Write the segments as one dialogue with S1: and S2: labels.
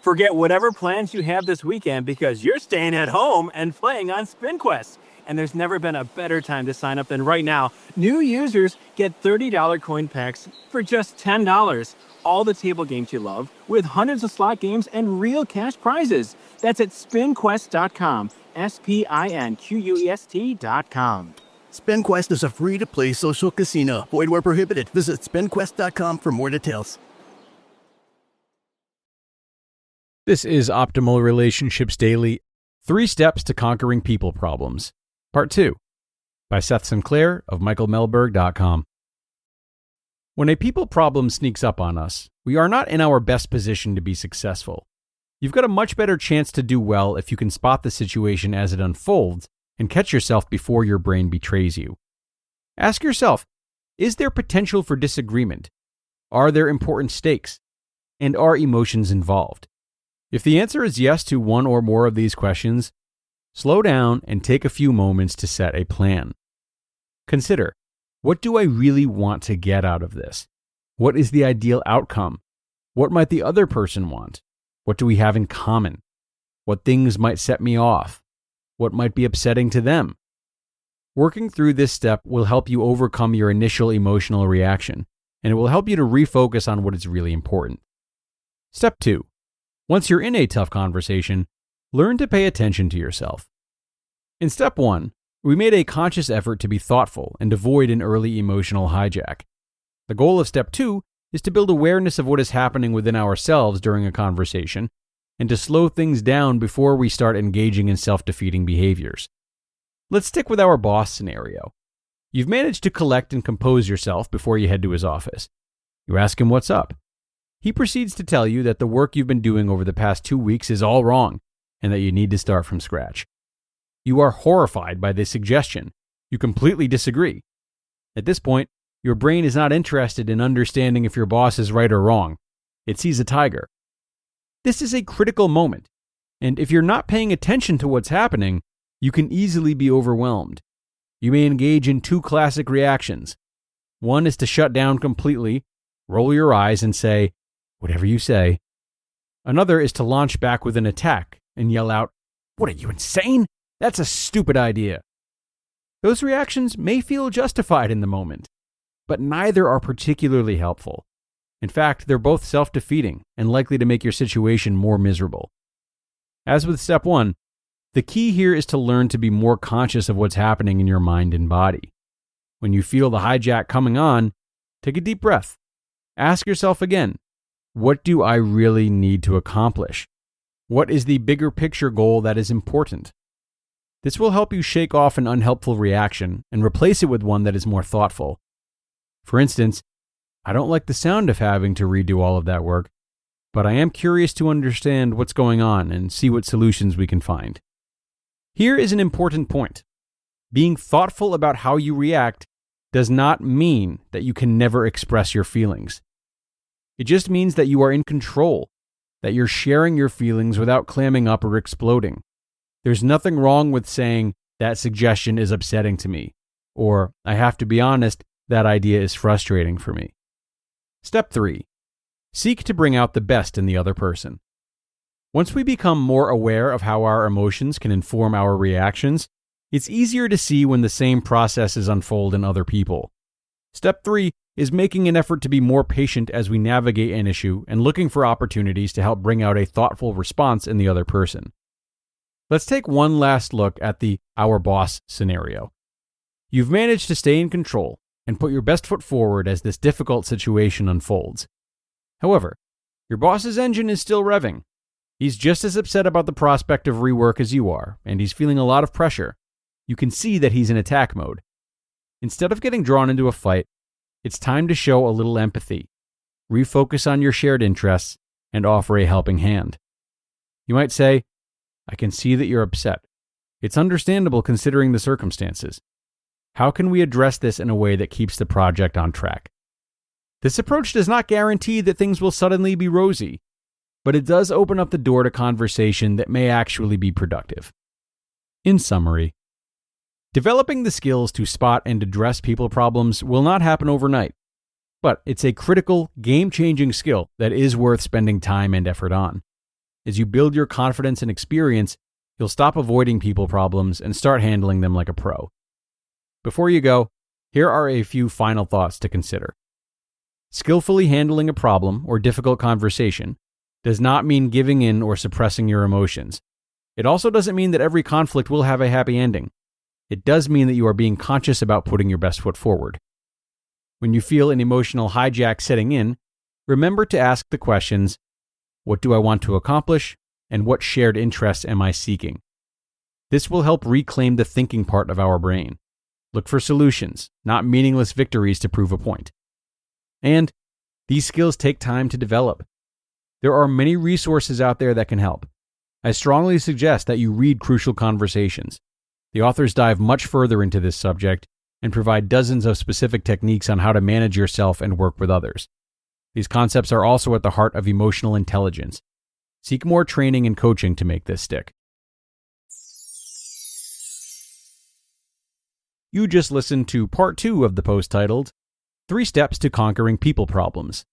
S1: Forget whatever plans you have this weekend because you're staying at home and playing on SpinQuest. And there's never been a better time to sign up than right now. New users get $30 coin packs for just $10. All the table games you love, with hundreds of slot games and real cash prizes. That's at spinquest.com. SPINQUEST.com.
S2: SpinQuest is a free-to-play social casino. Void where prohibited. Visit spinquest.com for more details.
S3: This is Optimal Relationships Daily, 3 Steps to Conquering People Problems, Part 2, by Seth Sinclair of michaelmelberg.com. When a people problem sneaks up on us, we are not in our best position to be successful. You've got a much better chance to do well if you can spot the situation as it unfolds and catch yourself before your brain betrays you. Ask yourself, is there potential for disagreement? Are there important stakes? And are emotions involved? If the answer is yes to one or more of these questions, slow down and take a few moments to set a plan. Consider, what do I really want to get out of this? What is the ideal outcome? What might the other person want? What do we have in common? What things might set me off? What might be upsetting to them? Working through this step will help you overcome your initial emotional reaction, and it will help you to refocus on what is really important. Step 2. Once you're in a tough conversation, learn to pay attention to yourself. In Step 1, we made a conscious effort to be thoughtful and avoid an early emotional hijack. The goal of Step 2 is to build awareness of what is happening within ourselves during a conversation and to slow things down before we start engaging in self-defeating behaviors. Let's stick with our boss scenario. You've managed to collect and compose yourself before you head to his office. You ask him what's up. He proceeds to tell you that the work you've been doing over the past 2 weeks is all wrong and that you need to start from scratch. You are horrified by this suggestion. You completely disagree. At this point, your brain is not interested in understanding if your boss is right or wrong. It sees a tiger. This is a critical moment, and if you're not paying attention to what's happening, you can easily be overwhelmed. You may engage in 2 classic reactions. One is to shut down completely, roll your eyes, and say, "Whatever you say." Another is to launch back with an attack and yell out, "What are you, insane? That's a stupid idea." Those reactions may feel justified in the moment, but neither are particularly helpful. In fact, they're both self-defeating and likely to make your situation more miserable. As with Step 1, the key here is to learn to be more conscious of what's happening in your mind and body. When you feel the hijack coming on, take a deep breath. Ask yourself again, what do I really need to accomplish? What is the bigger picture goal that is important? This will help you shake off an unhelpful reaction and replace it with one that is more thoughtful. For instance, I don't like the sound of having to redo all of that work, but I am curious to understand what's going on and see what solutions we can find. Here is an important point. Being thoughtful about how you react does not mean that you can never express your feelings. It just means that you are in control, that you're sharing your feelings without clamming up or exploding. There's nothing wrong with saying, "That suggestion is upsetting to me," or "I have to be honest, that idea is frustrating for me." Step 3. Seek to bring out the best in the other person. Once we become more aware of how our emotions can inform our reactions, it's easier to see when the same processes unfold in other people. Step 3 is making an effort to be more patient as we navigate an issue and looking for opportunities to help bring out a thoughtful response in the other person. Let's take one last look at the "our boss" scenario. You've managed to stay in control and put your best foot forward as this difficult situation unfolds. However, your boss's engine is still revving. He's just as upset about the prospect of rework as you are, and he's feeling a lot of pressure. You can see that he's in attack mode. Instead of getting drawn into a fight, it's time to show a little empathy, refocus on your shared interests, and offer a helping hand. You might say, "I can see that you're upset. It's understandable considering the circumstances. How can we address this in a way that keeps the project on track?" This approach does not guarantee that things will suddenly be rosy, but it does open up the door to conversation that may actually be productive. In summary, developing the skills to spot and address people problems will not happen overnight, but it's a critical, game-changing skill that is worth spending time and effort on. As you build your confidence and experience, you'll stop avoiding people problems and start handling them like a pro. Before you go, here are a few final thoughts to consider. Skillfully handling a problem or difficult conversation does not mean giving in or suppressing your emotions. It also doesn't mean that every conflict will have a happy ending. It does mean that you are being conscious about putting your best foot forward. When you feel an emotional hijack setting in, remember to ask the questions, what do I want to accomplish, and what shared interests am I seeking? This will help reclaim the thinking part of our brain. Look for solutions, not meaningless victories to prove a point. And these skills take time to develop. There are many resources out there that can help. I strongly suggest that you read Crucial Conversations. The authors dive much further into this subject and provide dozens of specific techniques on how to manage yourself and work with others. These concepts are also at the heart of emotional intelligence. Seek more training and coaching to make this stick. You just listened to part 2 of the post titled 3 Steps to Conquering People Problems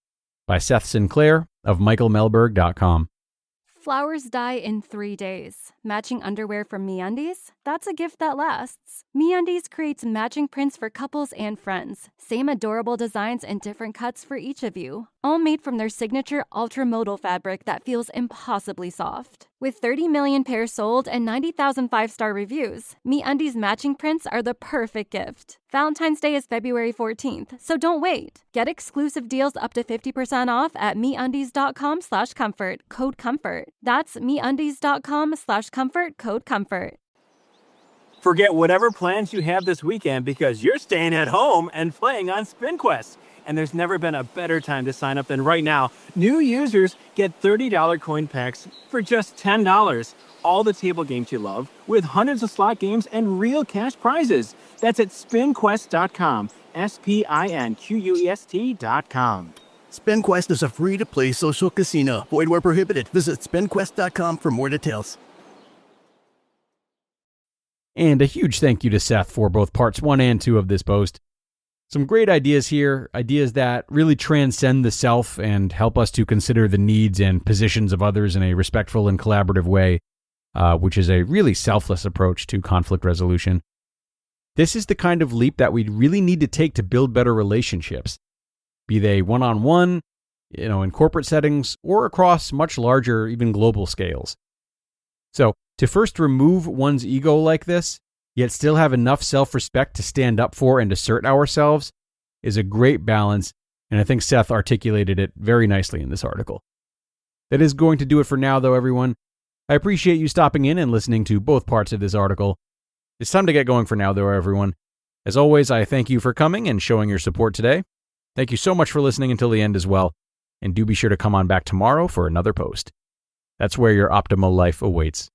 S3: by Seth Sinclair of michaelmelberg.com.
S4: Flowers die in 3 days. Matching underwear from MeUndies? That's a gift that lasts. MeUndies creates matching prints for couples and friends. Same adorable designs and different cuts for each of you. All made from their signature ultra-modal fabric that feels impossibly soft. With 30 million pairs sold and 90,000 5-star reviews, MeUndies matching prints are the perfect gift. Valentine's Day is February 14th, so don't wait. Get exclusive deals up to 50% off at MeUndies.com/comfort, code COMFORT. That's MeUndies.com/comfort, code COMFORT.
S1: Forget whatever plans you have this weekend because you're staying at home and playing on SpinQuest. And there's never been a better time to sign up than right now. New users get $30 coin packs for just $10. All the table games you love, with hundreds of slot games and real cash prizes. That's at spinquest.com. SPINQUEST.com.
S2: SpinQuest is a free-to-play social casino. Void where prohibited. Visit spinquest.com for more details.
S3: And a huge thank you to Seth for both parts 1 and 2 of this post. Some great ideas here, ideas that really transcend the self and help us to consider the needs and positions of others in a respectful and collaborative way, which is a really selfless approach to conflict resolution. This is the kind of leap that we really need to take to build better relationships, be they one-on-one, in corporate settings, or across much larger, even global scales. So, to first remove one's ego like this, yet still have enough self-respect to stand up for and assert ourselves, is a great balance, and I think Seth articulated it very nicely in this article. That is going to do it for now, though, everyone. I appreciate you stopping in and listening to both parts of this article. It's time to get going for now, though, everyone. As always, I thank you for coming and showing your support today. Thank you so much for listening until the end as well, and do be sure to come on back tomorrow for another post. That's where your optimal life awaits.